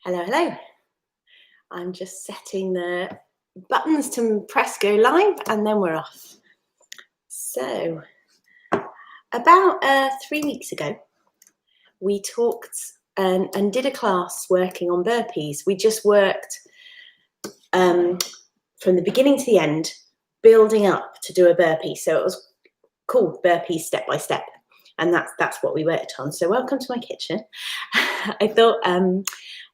Hello, hello. I'm just setting the buttons to press go live and then we're off. So, about 3 weeks ago, we talked and did a class working on burpees. We just worked from the beginning to the end, building up to do a burpee. So it was called Burpees Step by Step. And that's what we worked on. So welcome to my kitchen. I thought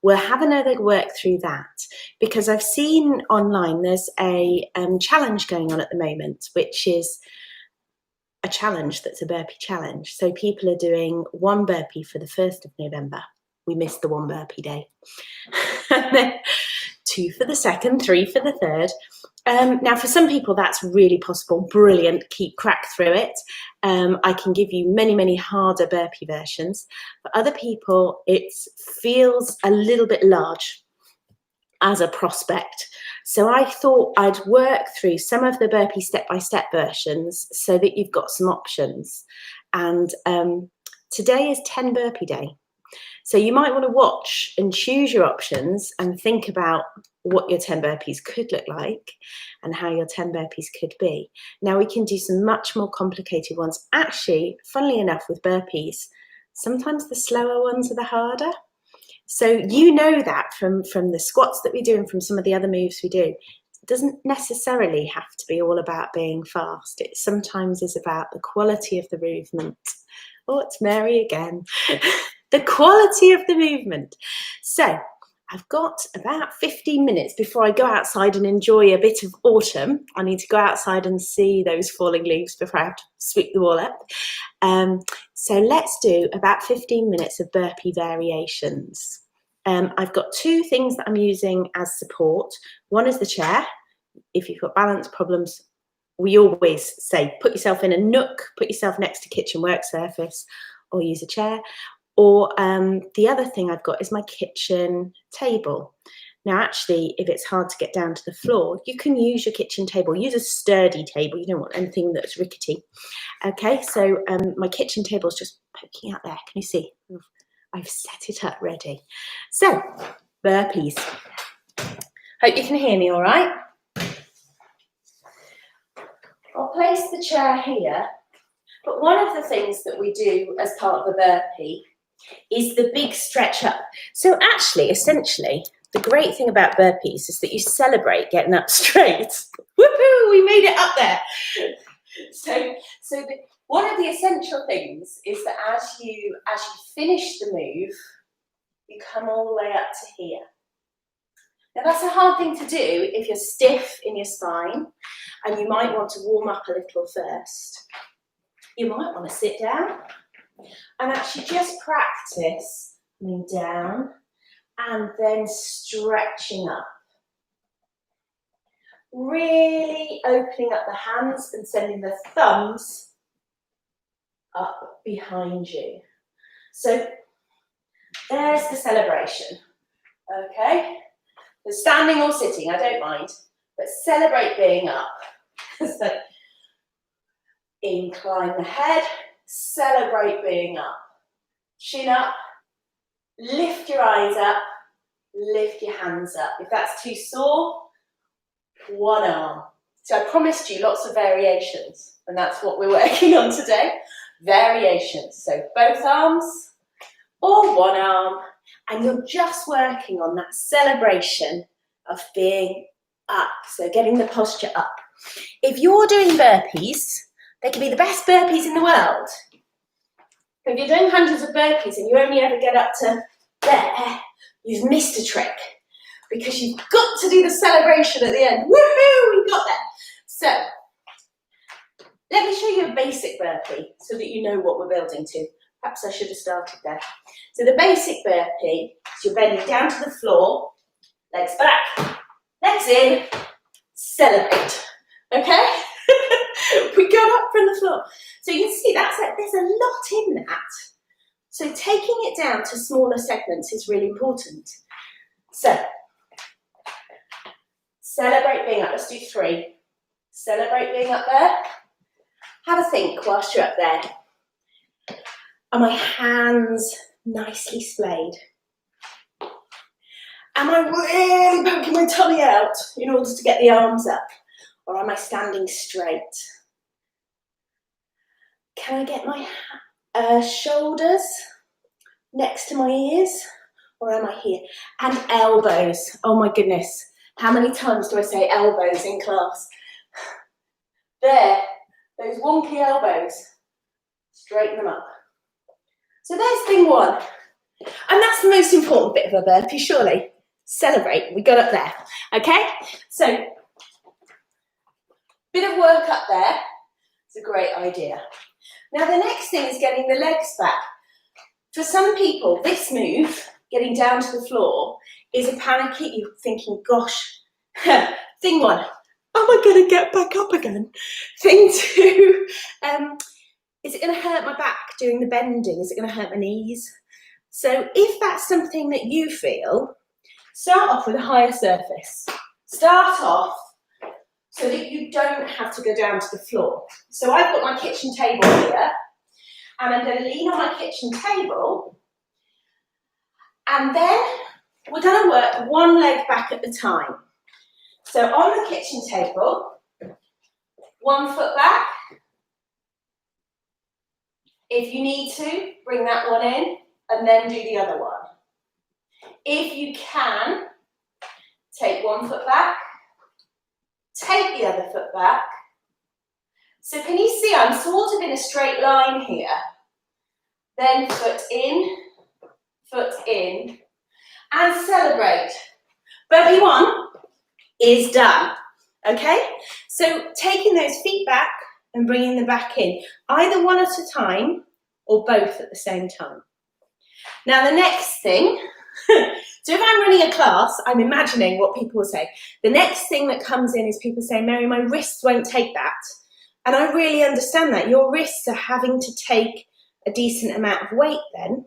we'll have another work through that because I've seen online there's a challenge going on at the moment, which is a challenge that's a burpee challenge. So people are doing 1 burpee for the 1st of November. We missed the 1 burpee day. And then 2 for the 2nd, 3 for the 3rd. Now, for some people, that's really possible. Brilliant. Crack through it. I can give you many, many harder burpee versions. For other people, it feels a little bit large as a prospect. So I thought I'd work through some of the burpee step-by-step versions so that you've got some options. And today is 10 burpee day. So you might want to watch and choose your options and think about what your 10 burpees could look like and how your 10 burpees could be. Now we can do some much more complicated ones. Actually, funnily enough, with burpees, sometimes the slower ones are the harder. So you know that from the squats that we do and from some of the other moves we do. It doesn't necessarily have to be all about being fast. It sometimes is about the quality of the movement. Oh, it's Mary again. The quality of the movement. So I've got about 15 minutes before I go outside and enjoy a bit of autumn. I need to go outside and see those falling leaves before I have to sweep the wall up. So let's do about 15 minutes of burpee variations. I've got 2 things that I'm using as support. One is the chair. If you've got balance problems, we always say put yourself in a nook, put yourself next to kitchen work surface, or use a chair. Or the other thing I've got is my kitchen table. Now, actually, if it's hard to get down to the floor, you can use your kitchen table. Use a sturdy table. You don't want anything that's rickety. Okay, so my kitchen table is just poking out there. Can you see? I've set it up ready. So, burpees. Hope you can hear me all right. I'll place the chair here. But one of the things that we do as part of a burpee is the big stretch up. So actually, essentially, the great thing about burpees is that you celebrate getting up straight. Woohoo, we made it up there. So one of the essential things is that as you finish the move, you come all the way up to here. Now that's a hard thing to do if you're stiff in your spine and you might want to warm up a little first. You might want to sit down and actually just practice coming down and then stretching up. Really opening up the hands and sending the thumbs up behind you. So there's the celebration, okay? So standing or sitting, I don't mind, but celebrate being up. So incline the head, celebrate being up. Chin up, lift your eyes up, lift your hands up. If that's too sore, 1 arm. So I promised you lots of variations, and that's what we're working on today. Variations. So both arms or 1 arm, and you're just working on that celebration of being up. So getting the posture up. If you're doing burpees, they can be the best burpees in the world. If you're doing hundreds of burpees and you only ever get up to there, you've missed a trick because you've got to do the celebration at the end. Woohoo, we got there. So, let me show you a basic burpee so that you know what we're building to. Perhaps I should have started there. So the basic burpee is you're bending down to the floor, legs back, legs in, celebrate. Okay? We got up from the floor. So you can see there's a lot in that. So taking it down to smaller segments is really important. So, celebrate being up. Let's do 3. Celebrate being up there. Have a think whilst you're up there. Are my hands nicely splayed? Am I really poking my tummy out in order to get the arms up? Or am I standing straight? Can I get my shoulders next to my ears? Or am I here? And elbows. Oh my goodness. How many times do I say elbows in class? There. Those wonky elbows. Straighten them up. So there's thing one. And that's the most important bit of a burpee, surely. Celebrate. We got up there. Okay? So, bit of work up there. It's a great idea. Now the next thing is getting the legs back. For some people, this move, getting down to the floor, is a panic hit. You're thinking, gosh. Thing one, am I going to get back up again? Thing two, is it going to hurt my back doing the bending? Is it going to hurt my knees? So if that's something that you feel, start off with a higher surface. Start off so that you don't have to go down to the floor. So I've got my kitchen table here, and I'm going to lean on my kitchen table, and then we're going to work one leg back at a time. So on the kitchen table, 1 foot back. If you need to, bring that one in and then do the other one. If you can, take 1 foot back, take the other foot back. So can you see I'm sort of in a straight line here? Then foot in, and celebrate. Burpee one is done, okay? So taking those feet back and bringing them back in, either one at a time or both at the same time. Now the next thing, so if I'm running a class, I'm imagining what people will say. The next thing that comes in is people saying, Mary, my wrists won't take that. And I really understand that. Your wrists are having to take a decent amount of weight then.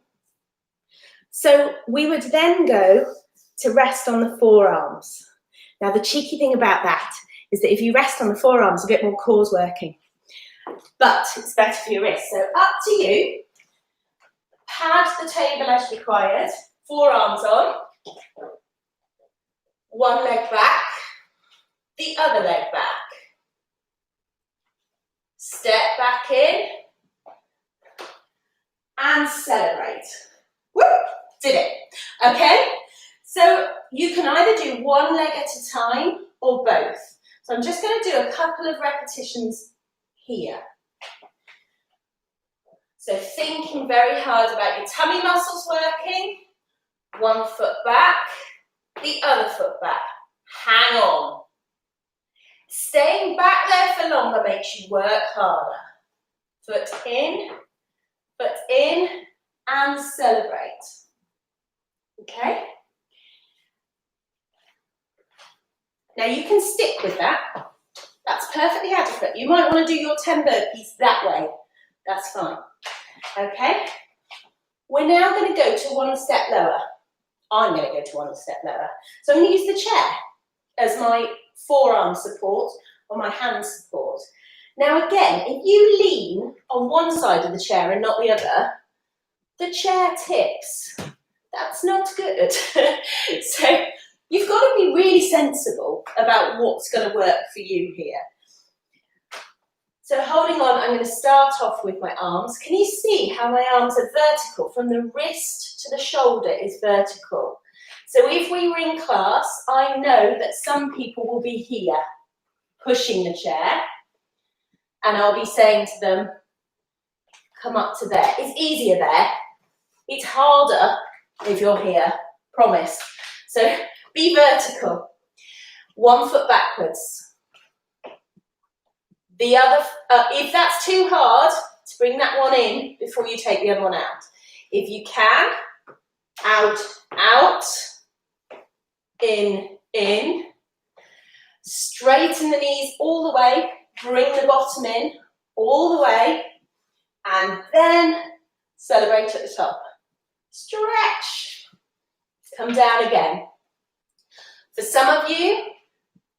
So we would then go to rest on the forearms. Now the cheeky thing about that is that if you rest on the forearms, a bit more core's working. But it's better for your wrists. So up to you. Pad the table as required. Forearms on. One leg back. The other leg back. Step back in. And celebrate. Woo! Did it. Okay? So you can either do one leg at a time or both. So I'm just going to do a couple of repetitions here. So thinking very hard about your tummy muscles working. 1 foot back, the other foot back. Hang on. Staying back there for longer makes you work harder. Foot in, and celebrate. Okay? Now you can stick with that. That's perfectly adequate. You might want to do your 10 burpees that way. That's fine. Okay? We're now going to go to one step lower. I'm going to go to one step lower. So I'm going to use the chair as my forearm support or my hand support. Now again, if you lean on one side of the chair and not the other, the chair tips. That's not good. So you've got to be really sensible about what's going to work for you here. So holding on, I'm going to start off with my arms. Can you see how my arms are vertical? From the wrist to the shoulder is vertical. So if we were in class, I know that some people will be here, pushing the chair, and I'll be saying to them, come up to there. It's easier there. It's harder if you're here, promise. So be vertical. 1 foot backwards. The other, if that's too hard, to bring that one in before you take the other one out. If you can, out, out, in. Straighten the knees all the way, bring the bottom in all the way, and then celebrate at the top. Stretch. Come down again. For some of you,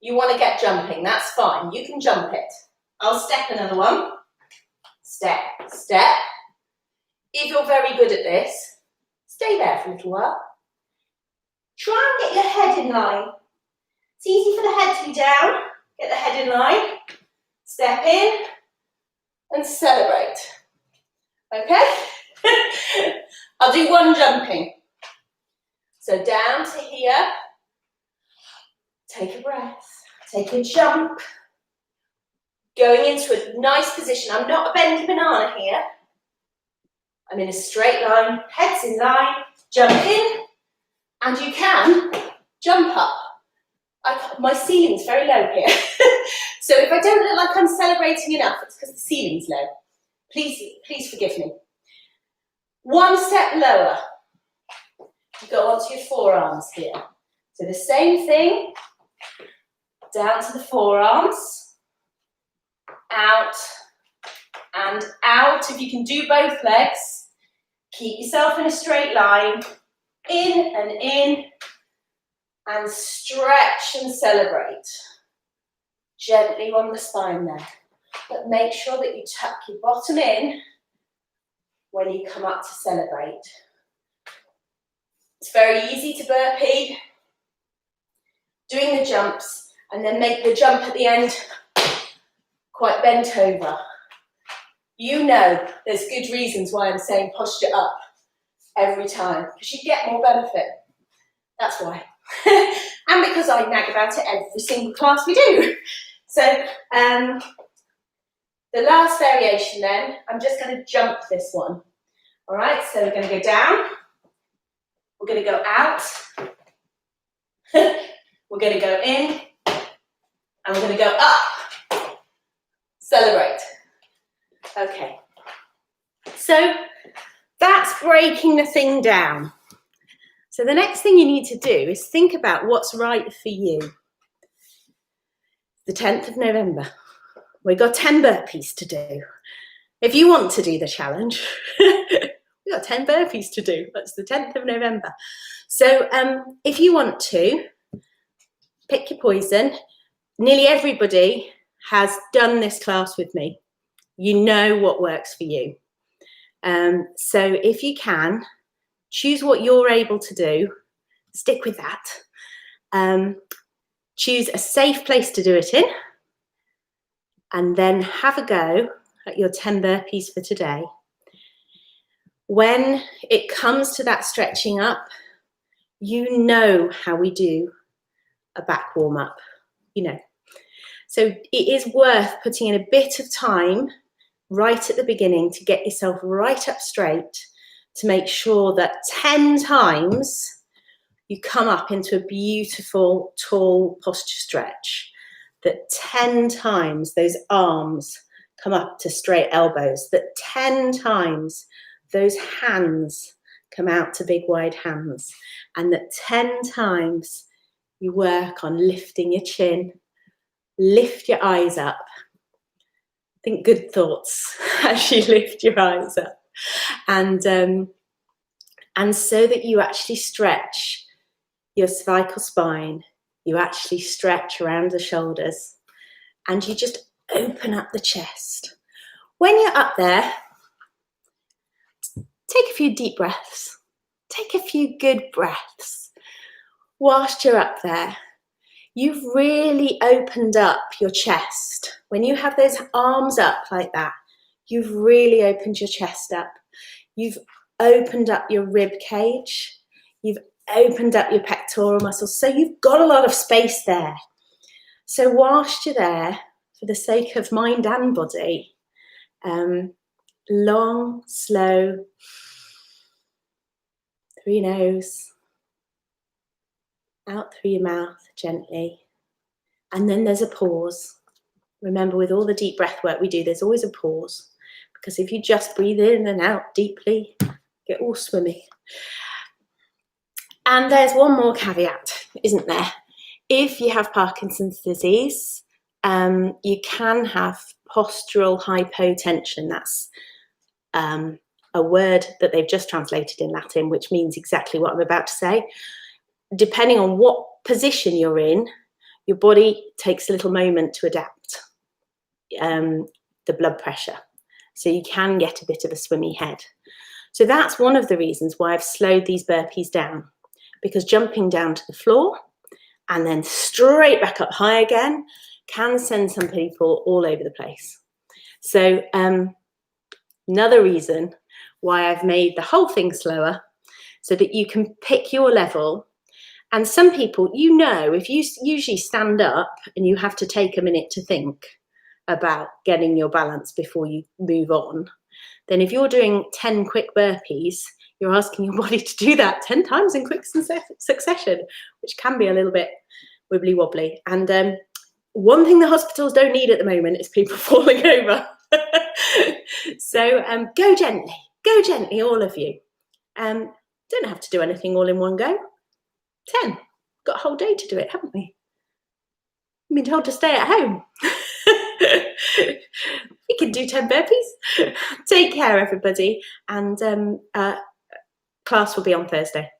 you want to get jumping. That's fine. You can jump it. I'll step another one. Step, step. If you're very good at this, stay there for a little while. Try and get your head in line. It's easy for the head to be down. Get the head in line. Step in and celebrate. Okay? I'll do one jumping. So down to here. Take a breath. Take a jump. Going into a nice position. I'm not a bendy banana here. I'm in a straight line. Head's in line. Jump in. And you can jump up. My ceiling's very low here. So if I don't look like I'm celebrating enough, it's because the ceiling's low. Please forgive me. One step lower. You go onto your forearms here. So the same thing. Down to the forearms. Out and out. If you can do both legs, keep yourself in a straight line. In and stretch and celebrate. Gently on the spine there. But make sure that you tuck your bottom in when you come up to celebrate. It's very easy to burpee. Doing the jumps and then make the jump at the end quite bent over. You know there's good reasons why I'm saying posture up every time, because you get more benefit. That's why. And because I nag about it every single class we do. So the last variation then, I'm just going to jump this one. All right, so we're going to go down. We're going to go out. We're going to go in. And we're going to go up. Celebrate. Okay. So that's breaking the thing down. So the next thing you need to do is think about what's right for you. The 10th of November. We've got 10 burpees to do. If you want to do the challenge, we've got 10 burpees to do. That's the 10th of November. So if you want to, pick your poison. Nearly everybody has done this class with me. You know what works for you. So if you can, choose what you're able to do. Stick with that. Choose a safe place to do it in. And then have a go at your 10 burpees for today. When it comes to that stretching up, you know how we do a back warm up, you know. So it is worth putting in a bit of time right at the beginning to get yourself right up straight, to make sure that 10 times you come up into a beautiful, tall posture stretch. That 10 times those arms come up to straight elbows. That 10 times those hands come out to big, wide hands. And that 10 times you work on lifting your chin, lift your eyes up. Think good thoughts as you lift your eyes up. And so that you actually stretch your cervical spine, you actually stretch around the shoulders, and you just open up the chest. When you're up there, take a few deep breaths. Take a few good breaths. Whilst you're up there, you've really opened up your chest. When you have those arms up like that, you've really opened your chest up. You've opened up your rib cage. You've opened up your pectoral muscles. So you've got a lot of space there. So whilst you're there, for the sake of mind and body, long, slow, through your nose, out through your mouth gently. And then there's a pause. Remember, with all the deep breath work we do, there's always a pause. Because if you just breathe in and out deeply, get all swimmy. And there's one more caveat, isn't there? If you have Parkinson's disease, you can have postural hypotension. That's a word that they've just translated in Latin, which means exactly what I'm about to say. Depending on what position you're in, your body takes a little moment to adapt the blood pressure. So you can get a bit of a swimmy head. So that's one of the reasons why I've slowed these burpees down, because jumping down to the floor and then straight back up high again can send some people all over the place. So another reason why I've made the whole thing slower, so that you can pick your level. And some people, you know, if you usually stand up and you have to take a minute to think about getting your balance before you move on, then if you're doing 10 quick burpees, you're asking your body to do that 10 times in quick succession, which can be a little bit wibbly wobbly. And one thing the hospitals don't need at the moment is people falling over. So go gently, all of you. Don't have to do anything all in one go. 10. Got a whole day to do it, haven't we? We've been told to stay at home. We can do 10 burpees. Take care, everybody. And class will be on Thursday.